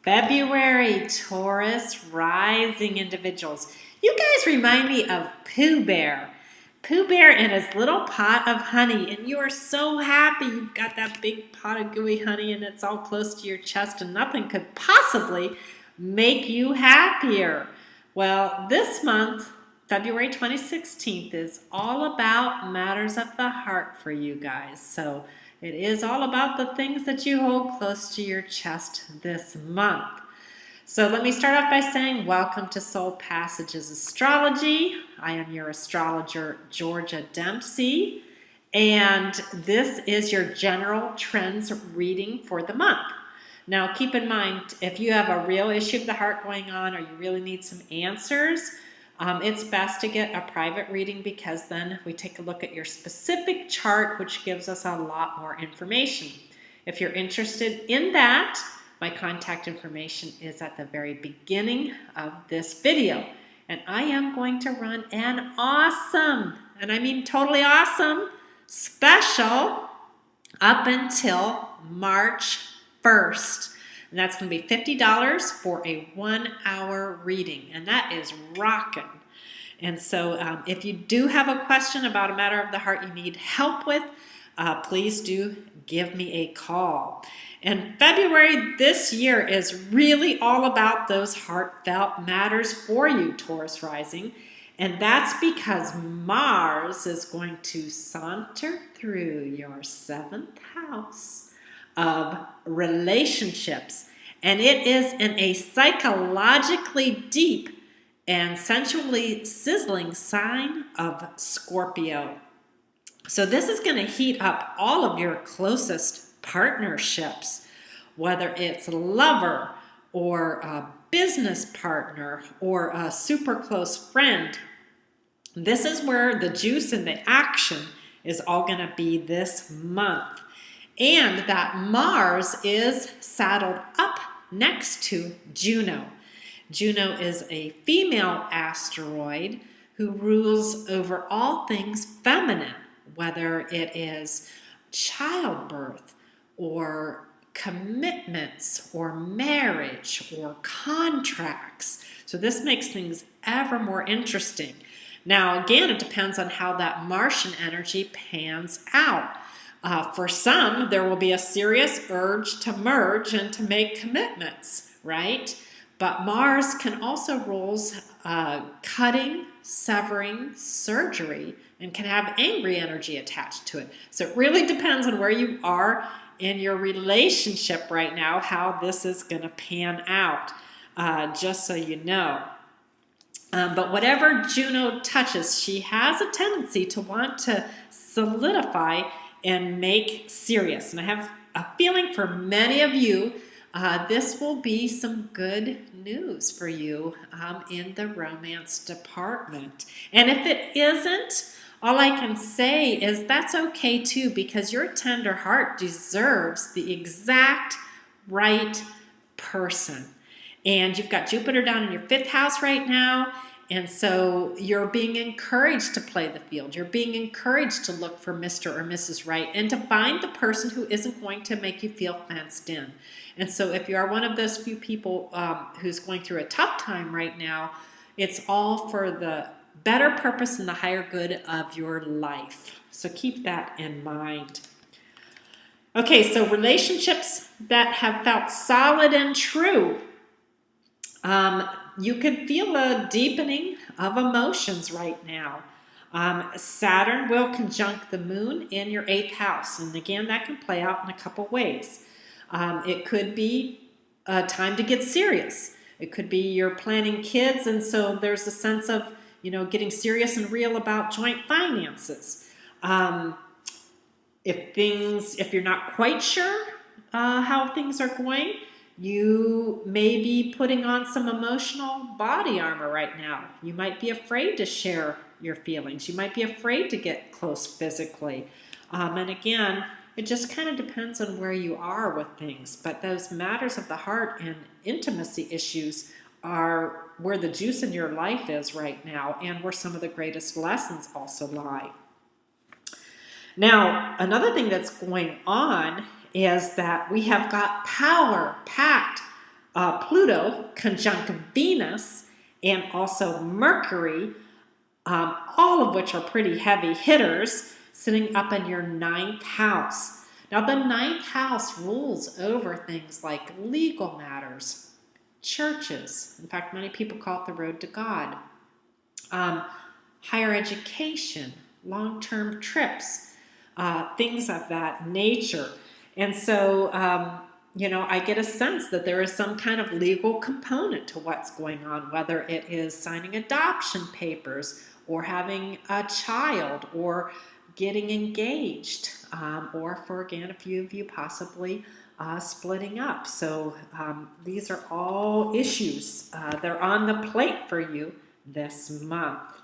February, Taurus Rising individuals. You guys remind me of Pooh Bear. Pooh Bear in his little pot of honey, and you are so happy you've got that big pot of gooey honey and it's all close to your chest and nothing could possibly make you happier. Well, this month, February 2016, is all about matters of the heart for you guys. So it is all about the things that you hold close to your chest this month. So let me start off by saying welcome to Soul Passages Astrology. I am your astrologer, Georgia Dempsey, and this is your general trends reading for the month. Now keep in mind, if you have a real issue of the heart going on or you really need some answers, it's best to get a private reading because then we take a look at your specific chart, which gives us a lot more information. If you're interested in that, my contact information is at the very beginning of this video. And I am going to run an awesome, and I mean totally awesome, special up until March 1st. And that's going to be $50 for a 1-hour reading. And that is rocking. And so if you do have a question about a matter of the heart you need help with, please do give me a call. And February this year is really all about those heartfelt matters for you, Taurus Rising. And that's because Mars is going to saunter through your 7th house of relationships. And it is in a psychologically deep and sensually sizzling sign of Scorpio. So this is going to heat up all of your closest partnerships, whether it's a lover or a business partner or a super close friend. This is where the juice and the action is all going to be this month. And that Mars is saddled up next to Juno. Juno is a female asteroid who rules over all things feminine, whether it is childbirth or commitments or marriage or contracts. So this makes things ever more interesting. Now, again, it depends on how that Martian energy pans out. For some, there will be a serious urge to merge and to make commitments, right? But Mars can also rules cutting, severing, surgery, and can have angry energy attached to it. So it really depends on where you are in your relationship right now, how this is going to pan out, just so you know. But whatever Juno touches, she has a tendency to want to solidify and make serious. And I have a feeling for many of you, this will be some good news for you in the romance department. And if it isn't, all I can say is that's okay too, because your tender heart deserves the exact right person. And you've got Jupiter down in your 5th house right now. And so you're being encouraged to play the field. You're being encouraged to look for Mr. or Mrs. Right and to find the person who isn't going to make you feel fenced in. And so if you are one of those few people who's going through a tough time right now, it's all for the better purpose and the higher good of your life. So keep that in mind. Okay, so relationships that have felt solid and true. You could feel a deepening of emotions right now. Saturn will conjunct the moon in your 8th house. And again, that can play out in a couple ways. It could be a time to get serious. It could be you're planning kids, and so there's a sense of, getting serious and real about joint finances. If you're not quite sure how things are going, you may be putting on some emotional body armor right now. You might be afraid to share your feelings. You might be afraid to get close physically. And again, it just kind of depends on where you are with things. But those matters of the heart and intimacy issues are where the juice in your life is right now and where some of the greatest lessons also lie. Now, another thing that's going on is that we have got power-packed Pluto conjunct Venus and also Mercury, all of which are pretty heavy hitters, sitting up in your ninth house. Now, the ninth house rules over things like legal matters, churches. In fact, many people call it the road to God. Higher education, long-term trips, things of that nature. And so, I get a sense that there is some kind of legal component to what's going on, whether it is signing adoption papers or having a child or getting engaged, or for, again, a few of you possibly splitting up. So these are all issues. They're on the plate for you this month.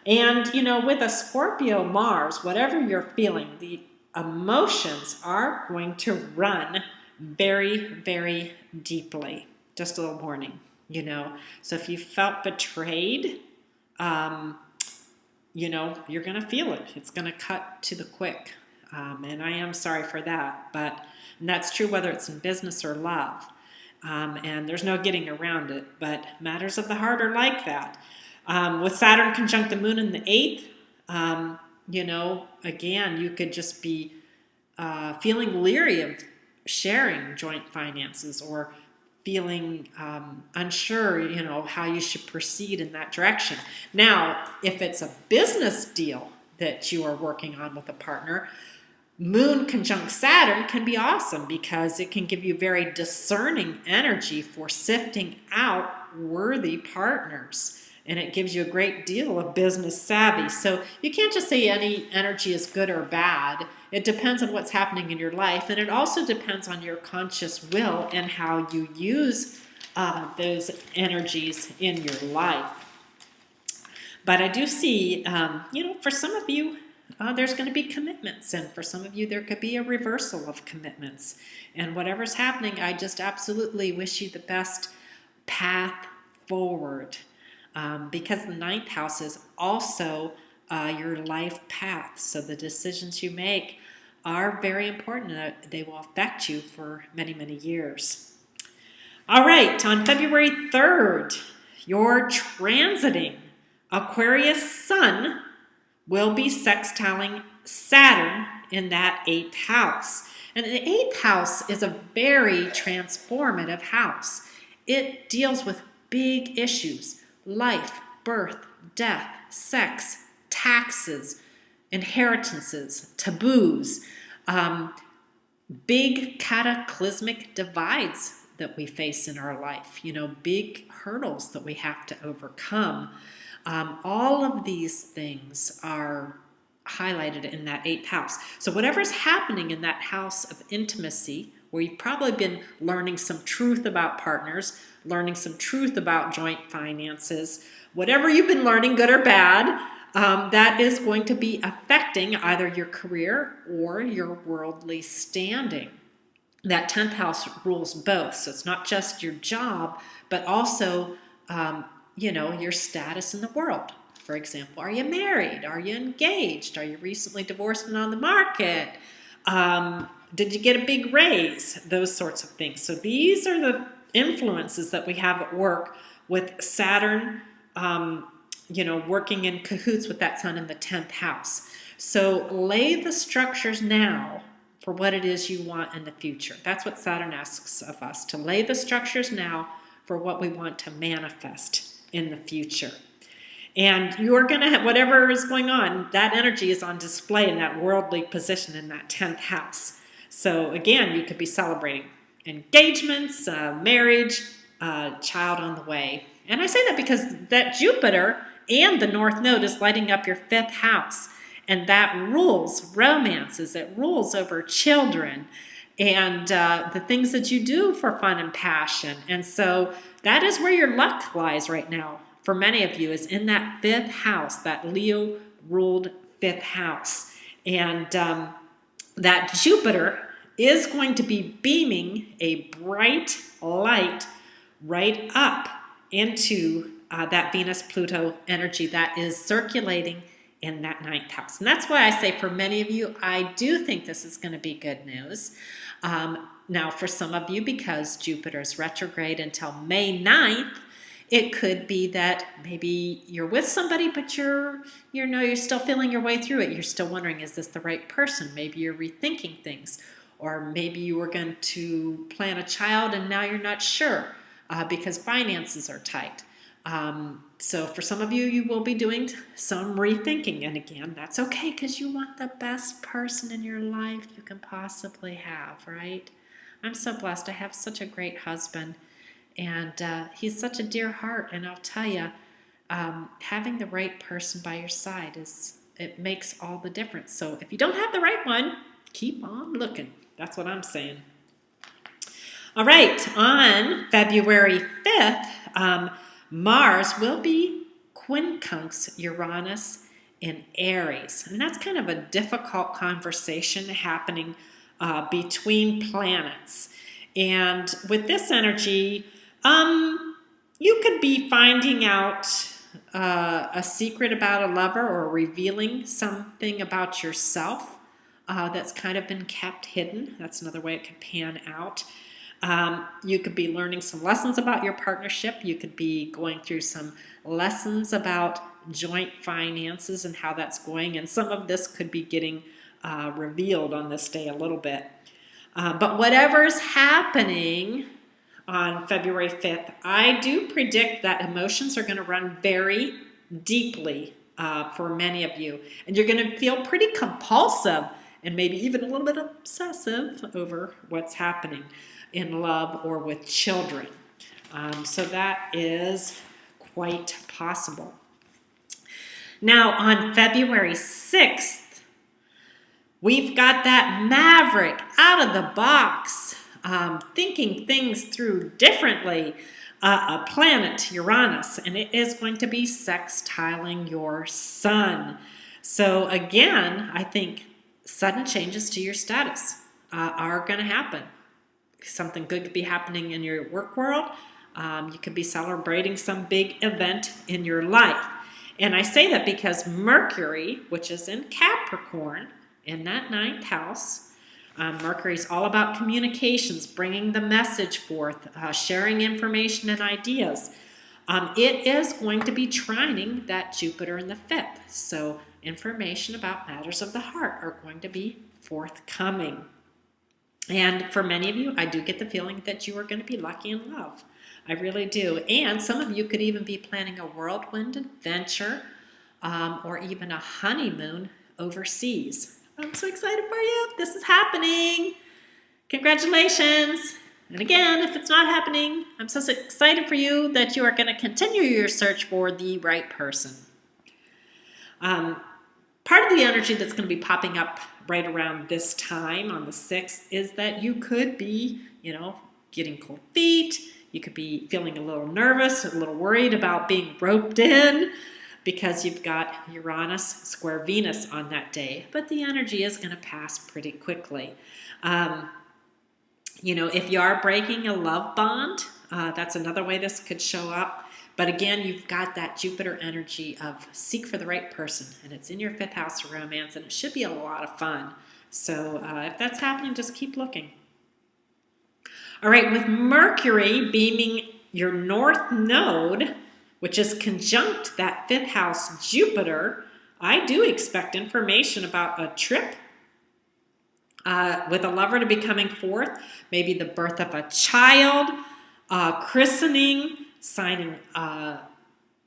And, with a Scorpio Mars, whatever you're feeling, the emotions are going to run very, very deeply. Just a little warning, So if you felt betrayed, you're going to feel it. It's going to cut to the quick. And I am sorry for that. And that's true whether it's in business or love. And there's no getting around it. But matters of the heart are like that. With Saturn conjunct the moon in the 8th, again, you could just be feeling leery of sharing joint finances or feeling unsure, how you should proceed in that direction. Now, if it's a business deal that you are working on with a partner, Moon conjunct Saturn can be awesome because it can give you very discerning energy for sifting out worthy partners. And it gives you a great deal of business savvy. So you can't just say any energy is good or bad. It depends on what's happening in your life. And it also depends on your conscious will and how you use those energies in your life. But I do see, for some of you, there's going to be commitments. And for some of you, there could be a reversal of commitments. And whatever's happening, I just absolutely wish you the best path forward. Because the ninth house is also your life path. So the decisions you make are very important. They will affect you for many, many years. All right, on February 3rd, you're transiting. Aquarius Sun will be sextiling Saturn in that 8th house. And the 8th house is a very transformative house. It deals with big issues. Life, birth, death, sex, taxes, inheritances, taboos, big cataclysmic divides that we face in our life, big hurdles that we have to overcome. All of these things are highlighted in that 8th house. So whatever's happening in that house of intimacy, where you've probably been learning some truth about partners, learning some truth about joint finances, whatever you've been learning, good or bad, that is going to be affecting either your career or your worldly standing. That 10th house rules both. So it's not just your job, but also, your status in the world. For example, are you married? Are you engaged? Are you recently divorced and on the market? Did you get a big raise? Those sorts of things. So these are the influences that we have at work with Saturn, working in cahoots with that sun in the 10th house. So lay the structures now for what it is you want in the future. That's what Saturn asks of us, to lay the structures now for what we want to manifest in the future. And you're going to have, whatever is going on, that energy is on display in that worldly position in that 10th house. So again, you could be celebrating engagements, marriage, child on the way. And I say that because that Jupiter and the North Node is lighting up your 5th house. And that rules romances. It rules over children and the things that you do for fun and passion. And so that is where your luck lies right now. For many of you, is in that 5th house, that Leo-ruled 5th house. And that Jupiter is going to be beaming a bright light right up into that Venus-Pluto energy that is circulating in that ninth house. And that's why I say for many of you, I do think this is going to be good news. Now, for some of you, because Jupiter is retrograde until May 9th, it could be that maybe you're with somebody, but you're still feeling your way through it. You're still wondering, is this the right person? Maybe you're rethinking things. Or maybe you were going to plan a child and now you're not sure because finances are tight. So for some of you, you will be doing some rethinking. And again, that's okay because you want the best person in your life you can possibly have, right? I'm so blessed. I have such a great husband. And he's such a dear heart. And I'll tell you, having the right person by your side, it makes all the difference. So if you don't have the right one, keep on looking. That's what I'm saying. All right, on February 5th, Mars will be quincunx Uranus in Aries. And that's kind of a difficult conversation happening between planets. And with this energy, you could be finding out a secret about a lover or revealing something about yourself that's kind of been kept hidden. That's another way it could pan out. You could be learning some lessons about your partnership. You could be going through some lessons about joint finances and how that's going. And some of this could be getting revealed on this day a little bit. But whatever's happening on February 5th, I do predict that emotions are going to run very deeply for many of you. And you're going to feel pretty compulsive and maybe even a little bit obsessive over what's happening in love or with children. So that is quite possible. Now, on February 6th, we've got that maverick out of the box, thinking things through differently, a planet, Uranus, and it is going to be sextiling your sun. So again, I think sudden changes to your status are going to happen. Something good could be happening in your work world. You could be celebrating some big event in your life. And I say that because Mercury, which is in Capricorn, in that ninth house, Mercury is all about communications, bringing the message forth, sharing information and ideas. It is going to be trining that Jupiter in the fifth. So information about matters of the heart are going to be forthcoming. And for many of you, I do get the feeling that you are going to be lucky in love. I really do. And some of you could even be planning a whirlwind adventure or even a honeymoon overseas. I'm so excited for you. This is happening. Congratulations. And again, if it's not happening, I'm so excited for you that you are going to continue your search for the right person. Part of the energy that's going to be popping up right around this time on the 6th is that you could be, getting cold feet. You could be feeling a little nervous, a little worried about being roped in because you've got Uranus square Venus on that day. But the energy is going to pass pretty quickly. If you are breaking a love bond, that's another way this could show up. But again, you've got that Jupiter energy of seek for the right person, and it's in your 5th house of romance, and it should be a lot of fun. So if that's happening, just keep looking. All right, with Mercury beaming your north node, which is conjunct that 5th house Jupiter, I do expect information about a trip with a lover to be coming forth, maybe the birth of a child, christening, signing,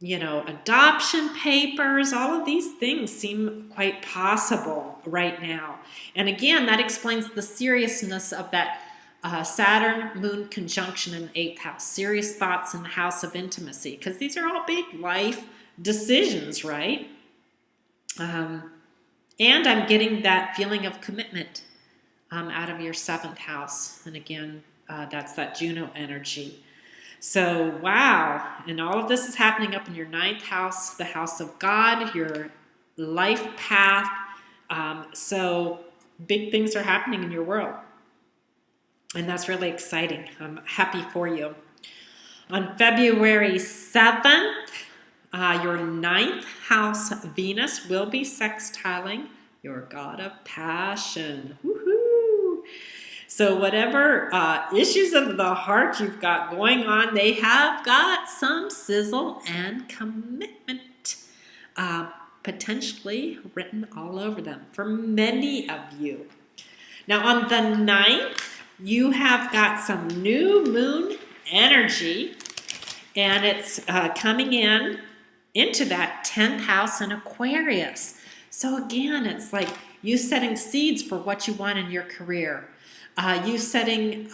adoption papers. All of these things seem quite possible right now. And again, that explains the seriousness of that Saturn-Moon conjunction in the 8th house. Serious thoughts in the house of intimacy, because these are all big life decisions, right? And I'm getting that feeling of commitment out of your 7th house. And again, that's that Juno energy. So, wow. And all of this is happening up in your 9th house, the house of God, your life path. So big things are happening in your world. And that's really exciting. I'm happy for you. On February 7th, Your ninth house Venus will be sextiling your god of passion. Woohoo! So whatever issues of the heart you've got going on, they have got some sizzle and commitment potentially written all over them for many of you. Now on the 9th, you have got some new moon energy, and it's coming into that 10th house in Aquarius. So again, it's like you setting seeds for what you want in your career. You setting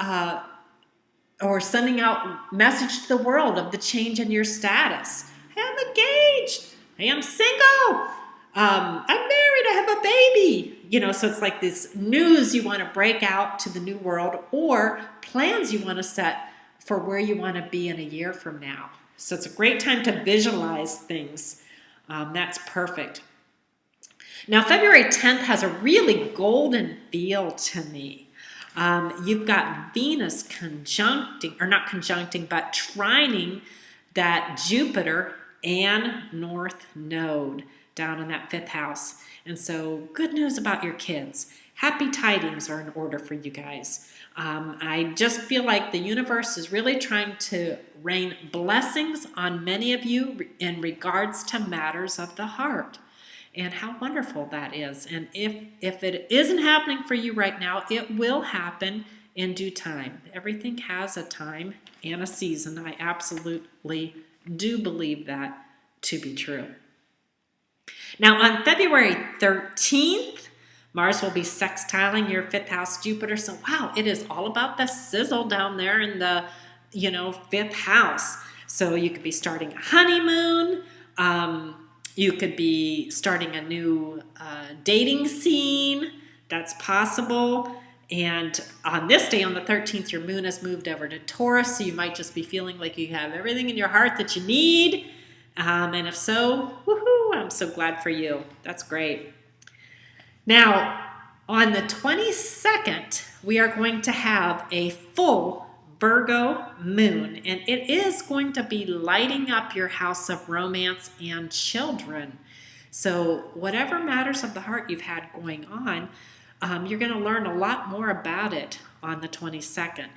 or sending out message to the world of the change in your status. Hey, I'm engaged. Hey, I'm single. I'm married. I have a baby. You know, so it's like this news you want to break out to the new world, or plans you want to set for where you want to be in a year from now. So it's a great time to visualize things. That's perfect. Now, February 10th has a really golden feel to me. You've got Venus conjuncting, or not conjuncting, but trining that Jupiter and North Node down in that 5th house. And so good news about your kids. Happy tidings are in order for you guys. I just feel like the universe is really trying to rain blessings on many of you in regards to matters of the heart. And how wonderful that is. And if it isn't happening for you right now, it will happen in due time. Everything has a time and a season. I absolutely do believe that to be true. Now on February 13th, Mars will be sextiling your 5th house Jupiter. So wow, it is all about the sizzle down there in the 5th house. So you could be starting a honeymoon. You could be starting a new dating scene. That's possible. And on this day, on the 13th, your moon has moved over to Taurus. So you might just be feeling like you have everything in your heart that you need. And if so, woohoo, I'm so glad for you. That's great. Now, on the 22nd, we are going to have a full Virgo moon, and it is going to be lighting up your house of romance and children. So whatever matters of the heart you've had going on, you're going to learn a lot more about it on the 22nd.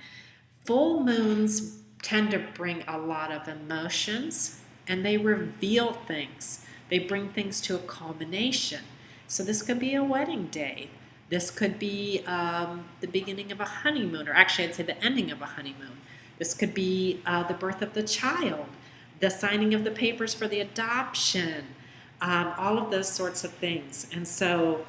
Full moons tend to bring a lot of emotions, and they reveal things. They bring things to a culmination. So this could be a wedding day. This could be the beginning of a honeymoon, or actually I'd say the ending of a honeymoon. This could be the birth of the child, the signing of the papers for the adoption, all of those sorts of things. And so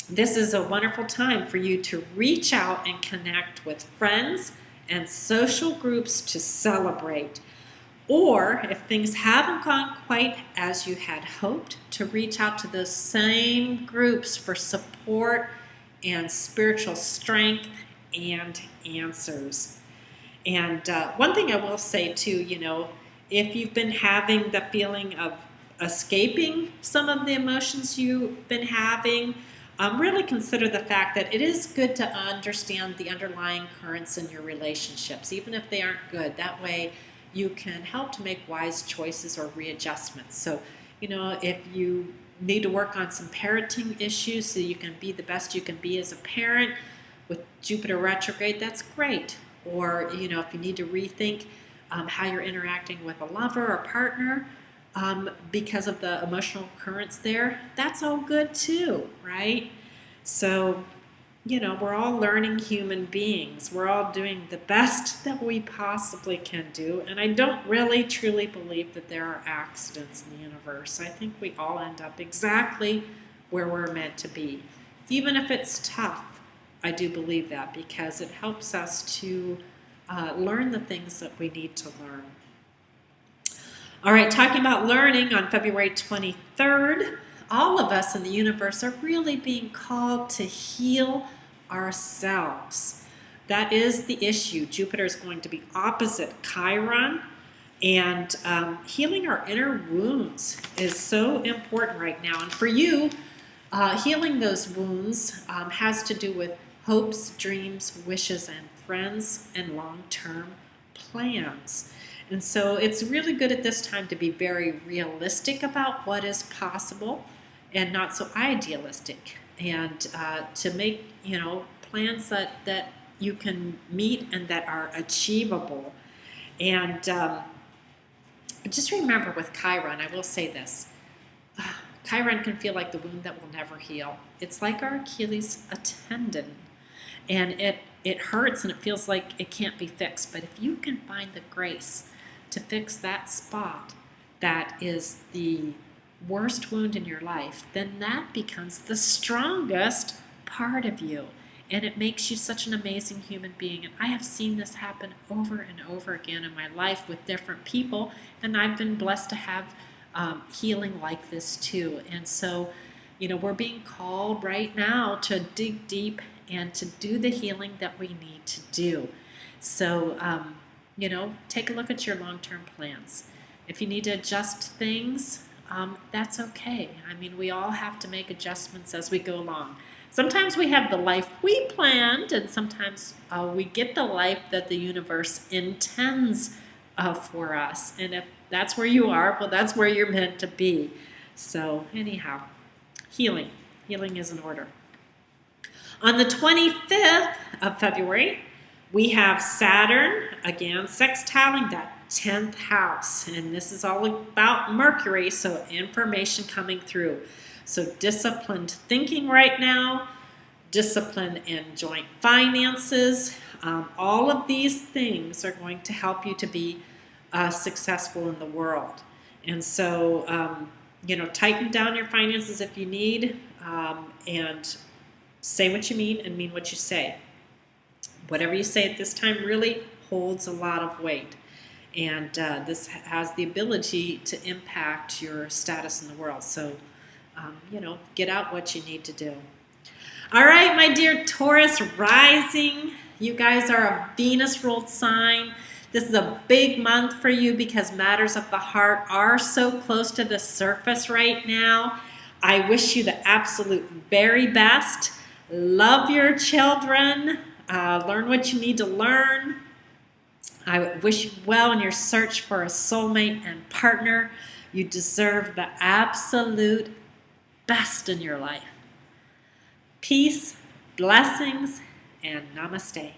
this is a wonderful time for you to reach out and connect with friends and social groups to celebrate. Or if things haven't gone quite as you had hoped, to reach out to those same groups for support and spiritual strength and answers. And one thing I will say too, if you've been having the feeling of escaping some of the emotions you've been having, really consider the fact that it is good to understand the underlying currents in your relationships, even if they aren't good. That way you can help to make wise choices or readjustments. So, if you need to work on some parenting issues so you can be the best you can be as a parent with Jupiter retrograde, that's great. Or, if you need to rethink how you're interacting with a lover or partner because of the emotional currents there, that's all good too, right? So, we're all learning human beings. We're all doing the best that we possibly can do. And I don't really truly believe that there are accidents in the universe. I think we all end up exactly where we're meant to be. Even if it's tough, I do believe that, because it helps us to learn the things that we need to learn. All right, talking about learning, on February 23rd, all of us in the universe are really being called to heal ourselves. That is the issue. Jupiter is going to be opposite Chiron, and healing our inner wounds is so important right now. And for you, healing those wounds has to do with hopes, dreams, wishes, and friends, and long-term plans. And so it's really good at this time to be very realistic about what is possible and not so idealistic, and to make, plans that you can meet and that are achievable. And just remember with Chiron, I will say this, Chiron can feel like the wound that will never heal. It's like our Achilles tendon, and it hurts and it feels like it can't be fixed. But if you can find the grace to fix that spot that is the worst wound in your life, then that becomes the strongest part of you. And it makes you such an amazing human being. And I have seen this happen over and over again in my life with different people. And I've been blessed to have healing like this too. And so, we're being called right now to dig deep and to do the healing that we need to do. So, take a look at your long-term plans. If you need to adjust things, that's okay. I mean, we all have to make adjustments as we go along. Sometimes we have the life we planned, and sometimes we get the life that the universe intends for us. And if that's where you are, well, that's where you're meant to be. So anyhow, healing is in order. On the 25th of February, we have Saturn, again, sextiling that 10th house. And this is all about Mercury, so information coming through. So disciplined thinking right now, discipline in joint finances. All of these things are going to help you to be successful in the world. And so, tighten down your finances if you need, and say what you mean and mean what you say. Whatever you say at this time really holds a lot of weight. And this has the ability to impact your status in the world. So, get out what you need to do. All right, my dear Taurus rising, you guys are a Venus-ruled sign. This is a big month for you because matters of the heart are so close to the surface right now. I wish you the absolute very best. Love your children. Learn what you need to learn. I wish you well in your search for a soulmate and partner. You deserve the absolute best in your life. Peace, blessings, and namaste.